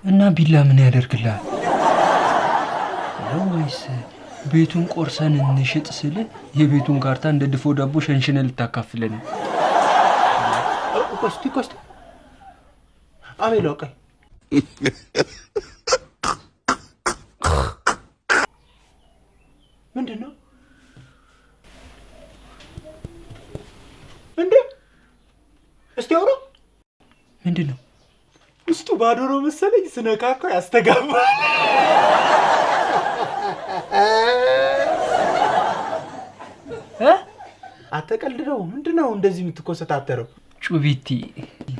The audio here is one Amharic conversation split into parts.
እና ቢላ ምን ያደርግልሃል? ወይስ ቤቱን ቆርሰን እንሽጥ ስል የቤቱን ካርታ እንደ ድፎ ዳቦ ሸንሽነ ልታካፍለን? ኮስቲ አቤሎ ቀይ ምንድነው እንዴ? እስቲ አውራ። ምንድነው? ውስጡ ባዶ ነው መሰለኝ። ስነካካው ያስተጋባል። አተቀልደው። ምንድነው እንደዚህ የምትኮሰታተረው? ጩቢቲ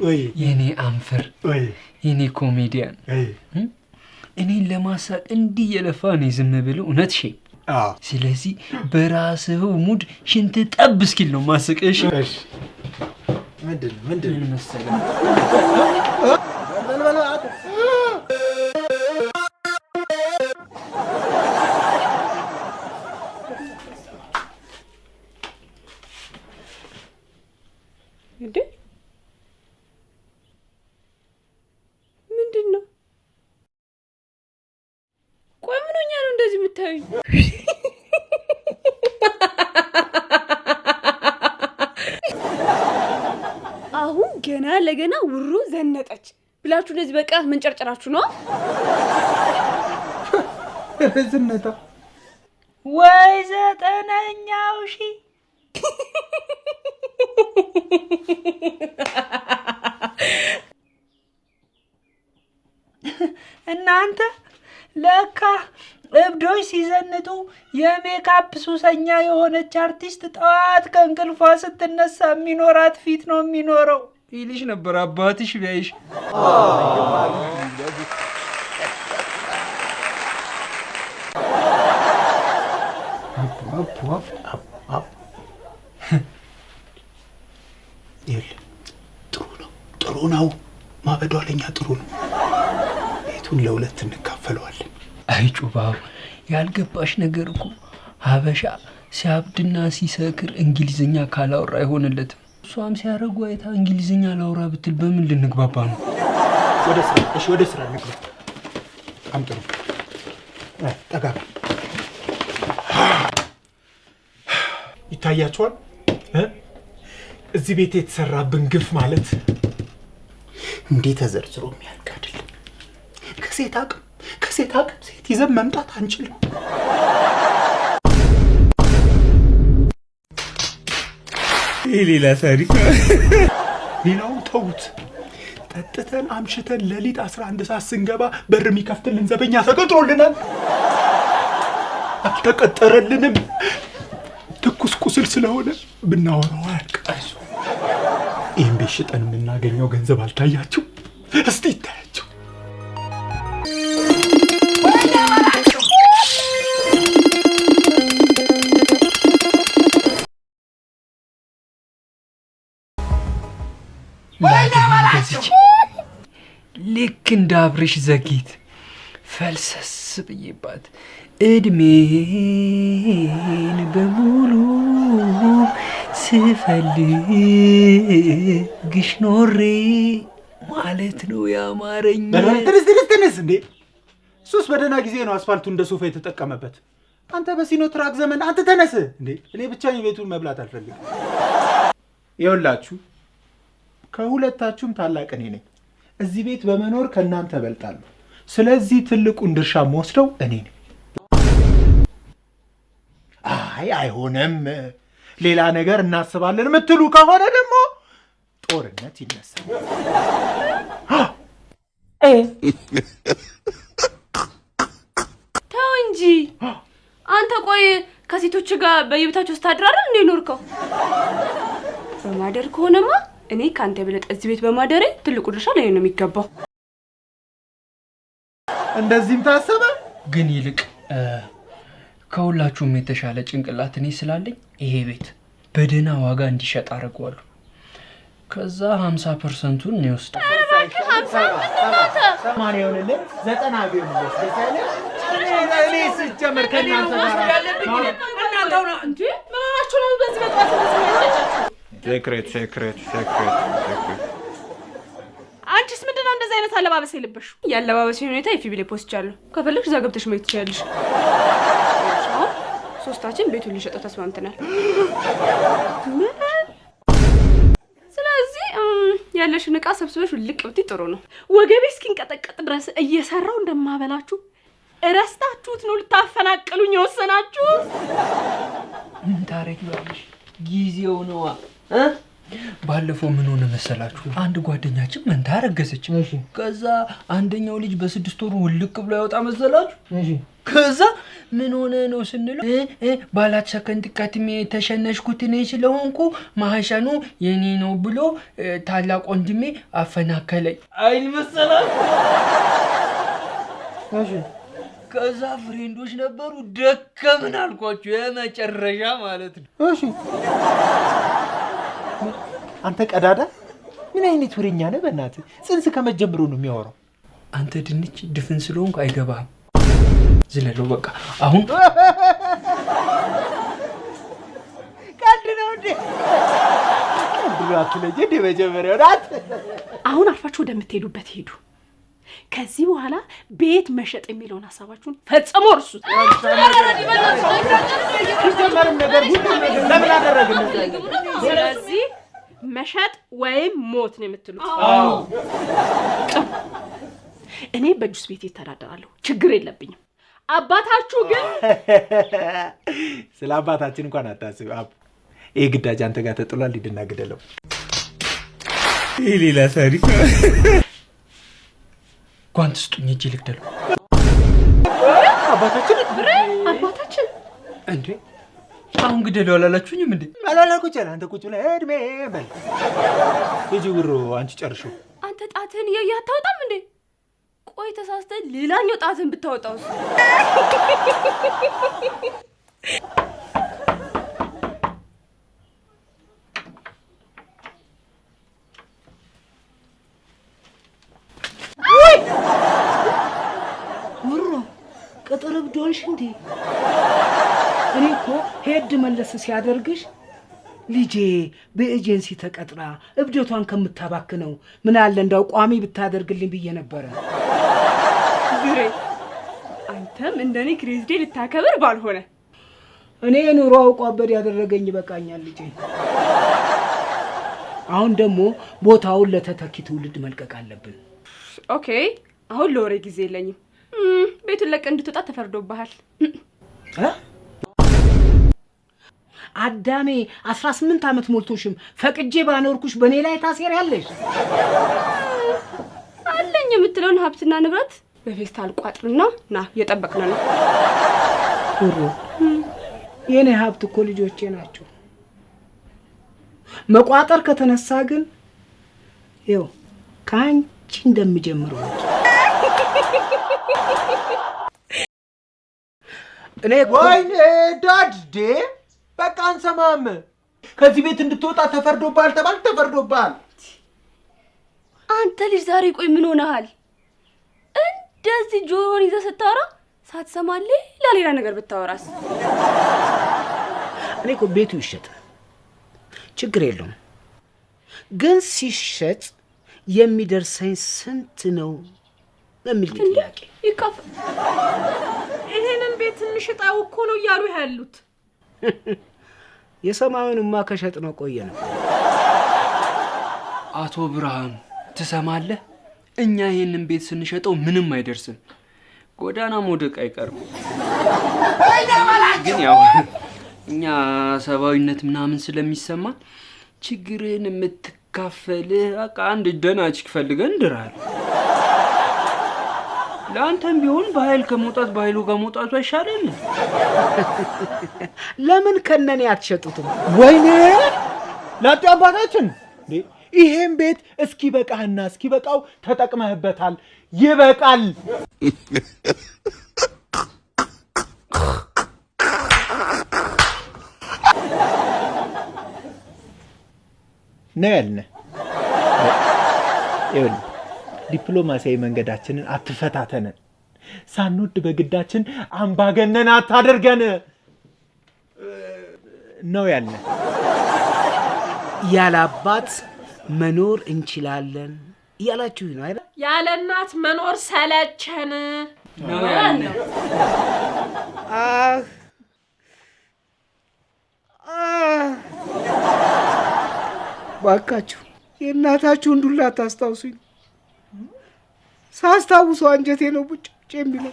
ወይ የኔ አንፈር ወይ የኔ ኮሜዲያን እኔን ለማሳቅ እንዲህ የለፋ ነው ዝም ብለው እውነት ሼ ስለዚህ በራስህ ሙድ ሽንት ጠብ እስኪል ነው ማስቀሽ። እሺ ምንድን መሰለህ እንዴ ምንድነው? ቆይ ምን ሆኛ ነው እንደዚህ የምታዩኝ? አሁን ገና ለገና ውሩ ዘነጠች ብላችሁ እንደዚህ በቃ መንጨርጨራችሁ ነው? ዝነጣ ወይ ዘጠነኛው ሺ እናንተ ለካ እብዶች ሲዘንጡ የሜካፕ ሱሰኛ የሆነች አርቲስት ጠዋት ከእንቅልፏ ስትነሳ የሚኖራት ፊት ነው የሚኖረው ይልሽ ነበር አባትሽ ቢያይሽ። ጥሩ ነው ማበዷ ለኛ ጥሩ ነው። ቤቱን ለሁለት እንካፈለዋለን። አይ ጩባው ያልገባሽ ነገር እኮ ሀበሻ ሲያብድና ሲሰክር እንግሊዝኛ ካላወራ አይሆንለትም። እሷም ሲያረጉ አይታ እንግሊዝኛ ላውራ ብትል በምን ልንግባባ ነው? ወደ ስራ እንግባ። አምጥሩ ጠጋ ይታያችኋል። እዚህ ቤት የተሰራብን ግፍ ማለት እንዴ ተዘርዝሮ የሚያልቅ አይደለም። ከሴት አቅም ሴት ይዘን መምጣት አንችልም። ሌላ ታሪክ። ሌላውን ተውት። ጠጥተን አምሽተን ሌሊት 11 ሰዓት ስንገባ በር የሚከፍትልን ዘበኛ ተቀጥሮልናል። አልተቀጠረልንም። ትኩስ ቁስል ስለሆነ ብናወራው አያልቅም። ይህን ቤት ሽጠን የምናገኘው ገንዘብ አልታያችሁ? እስቲ ይታያችሁ። ልክ እንደ አብርሽ ዘጊት ፈልሰስ ብዬባት እድሜን በሙሉ ስፈልግሽ ኖሬ ማለት ነው ያማረኝ። ትንስ እንዴ ሱስ በደህና ጊዜ ነው አስፋልቱ እንደ ሶፋ የተጠቀመበት። አንተ በሲኖ ትራክ ዘመን አንተ ተነስ እንዴ። እኔ ብቻዬን ቤቱን መብላት አልፈልግም። ይኸውላችሁ ከሁለታችሁም ታላቅ እኔ ነኝ። እዚህ ቤት በመኖር ከእናንተ እበልጣለሁ። ስለዚህ ትልቁን ድርሻ የምወስደው እኔ ነኝ። አይሆንም ሌላ ነገር እናስባለን የምትሉ ከሆነ ደግሞ ጦርነት ይነሳል። ተው እንጂ አንተ። ቆይ ከሴቶች ጋር በየቤታቸው ስታድራራ እንዴ ኖርከው? በማደር ከሆነማ እኔ ካንተ በለጥ እዚህ ቤት በማደሬ ትልቁ ድርሻ ላይ ነው የሚገባው። እንደዚህም ታሰበ። ግን ይልቅ ከሁላችሁም የተሻለ ጭንቅላት እኔ ስላለኝ ይሄ ቤት በደህና ዋጋ እንዲሸጥ አደርገዋለሁ። ከዛ 50%ን ነው ወስደው 80 ይሆንልኝ 90 ቢሆንልኝ እኔ ስጀመር ከእናንተ ጋር እናንተው ነው እንዴ? ምን ሆናችሁ ነው በዚህ መጣችሁ? ሴክሬት አንቺስ ምንድነው እንደዛ አይነት አለባበስ የለበሽ? ያለባበስ ሁኔታ ኤፍቢ ላይ ፖስት አለው። ከፈለግሽ እዛ ገብተሽ ማየት ትችያለሽ። ሶስታችን ቤቱን ልንሸጠው ተስማምተናል። ስለዚህ ያለሽን ዕቃ ሰብስበሽ ልቅ ብትይ ጥሩ ነው። ወገቤ እስኪንቀጠቀጥ ድረስ እየሰራው እንደማበላችሁ እረስታችሁት ነው ልታፈናቅሉኝ የወሰናችሁ? ምን ታረጊዋለሽ? ጊዜው ነዋ። ባለፈው ምን ሆነ መሰላችሁ? አንድ ጓደኛችን መንታ አረገዘች። ከዛ አንደኛው ልጅ በ6 ወሩ ውልቅ ብሎ ያወጣ መሰላችሁ? ከዛ ምን ሆነ ነው ስንለው ባላት ሰከንድ ቀትሜ ተሸነሽኩት እኔ ስለሆንኩ ማህፀኑ የኔ ነው ብሎ ታላቅ ወንድሜ አፈናከለኝ አይል መሰላችሁ? ከዛ ፍሬንዶች ነበሩ ደከምን አልኳችሁ የመጨረሻ ማለት ነው። እሺ አንተ ቀዳዳ ምን አይነት ወሬኛ ነህ? በእናትህ ጽንስ ከመጀመሩ ነው የሚያወራው። አንተ ድንች ድፍን ስለሆንኩ አይገባህም። ዝለለው በቃ አሁን ቀልድ ነው እንዴ? ቀልድ ነው አትለኝ እንዴ? መጀመሪያው ናት። አሁን አልፋችሁ ወደምትሄዱበት ሄዱ። ከዚህ በኋላ ቤት መሸጥ የሚለውን ሐሳባችሁን ፈጽሞ እርሱት። ስለዚህ መሸጥ ወይም ሞት ነው የምትሉት? እኔ በጁስ ቤት እተዳደራለሁ፣ ችግር የለብኝም። አባታችሁ ግን ስለ አባታችን እንኳን አታስብ። ይሄ ግዳጅ አንተ ጋር ተጥሏል። ሂድና ግደለው። ይሄ ሌላ ታሪክ ነው። ጓንት ስጡኝ እጄ ልግደለው። አባታችን እንዴ አሁን ግደለው አላላችሁኝም እንዴ? አላላልኩ ይችላል። አንተ ቁጭ ብለህ እድሜ በል ሂጂ። ብሮ አንቺ ጨርሽው። አንተ ጣትህን እያየህ አታወጣም እንዴ? ቆይ ተሳስተህ ሌላኛው ጣትህን ብታወጣውስ? ወሮ ቀጠሮ ብዶንሽ እንዴ? እኔ እኮ ሄድ መለስ ሲያደርግሽ ልጄ በኤጀንሲ ተቀጥራ እብደቷን ከምታባክነው ምን አለ እንዳው ቋሚ ብታደርግልኝ ብዬ ነበረ። ግሬ አንተም እንደኔ ክሬዝዴ ልታከብር ባልሆነ እኔ ኑሮ አውቋበድ ያደረገኝ ይበቃኛል ልጄ። አሁን ደግሞ ቦታውን ለተተኪ ትውልድ መልቀቅ አለብን። ኦኬ አሁን ለወሬ ጊዜ የለኝም። ቤቱን ለቀህ እንድትወጣ ተፈርዶብሃል። አዳሜ 18 ዓመት ሞልቶሽም ፈቅጄ ባኖርኩሽ በኔ ላይ ታሴሪያለሽ። አለኝ የምትለውን ሀብትና ንብረት በፌስታል ቋጥርና ና እየጠበቅን ነው። ወሮ የኔ ሀብት እኮ ልጆቼ ናቸው። መቋጠር ከተነሳ ግን ይው ካንቺ እንደምጀምረው እኔ ወይኔ ዳድ በቃ አንሰማም። ከዚህ ቤት እንድትወጣ ተፈርዶብሃል ተባልክ፣ ተፈርዶብሃል። አንተ ልጅ ዛሬ ቆይ ምን ሆነሃል? እንደዚህ ጆሮን ይዘህ ስታወራ ሳትሰማልህ ሌላ ነገር ብታወራስ? እኔ እኮ ቤቱ ይሸጥ ችግር የለውም፣ ግን ሲሸጥ የሚደርሰኝ ስንት ነው በሚል ጥያቄ ይካፈ ይሄንን ቤት እንሽጣው እኮ ነው እያሉ ያሉት። የሰማዩንማ ከሸጥ ነው ቆየ ነው። አቶ ብርሃኑ ትሰማለህ? እኛ ይሄንን ቤት ስንሸጠው ምንም አይደርስም፣ ጎዳና መውደቅ አይቀርም። ግን ያው እኛ ሰባዊነት ምናምን ስለሚሰማ ችግርን የምትካፈል በቃ አንድ ደህና ችክ ፈልገን እንድራል። ለአንተም ቢሆን በኃይል ከመውጣት በኃይሉ ጋር መውጣቱ አይሻልም? ለምን ከነኔ አትሸጡትም? ወይኔ ላጤ አባታችን ይሄን ቤት እስኪ በቃህና እስኪ በቃው ተጠቅመህበታል። ይበቃል። ነው ያልነ ይኸውልህ ዲፕሎማሲያዊ መንገዳችንን አትፈታተነን። ሳንወድ በግዳችን አምባገነን አታደርገን ነው ያልነ። ያለ አባት መኖር እንችላለን እያላችሁ ነው አይደል? ያለ እናት መኖር ሰለቸን ነው ያለው። ባካችሁ የእናታችሁን ዱላ ታስታውሱኝ። ሳስታውሰው አንጀቴ ነው ቡጭ የሚለው።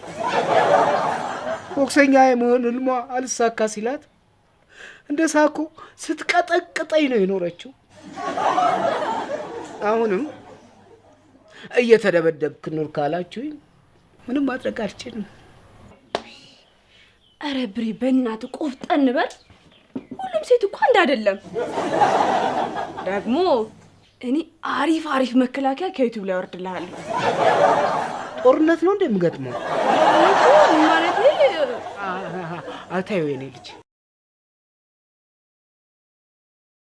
ቦክሰኛ የመሆን ህልሟ አልሳካ ሲላት እንደ ሳኮ ስትቀጠቅጠኝ ነው የኖረችው። አሁንም እየተደበደብክ ኑር ካላችሁኝ ምንም ማድረግ አልችልም። አረ ብሬ በእናትህ ቆፍጠን በል። ሁሉም ሴት እኮ አንድ አይደለም። ደግሞ እኔ አሪፍ መከላከያ ከዩቲዩብ ላይ አወርድልሃለሁ። ጦርነት ነው እንደምገጥመው ማለት አታዩ የኔ ልጅ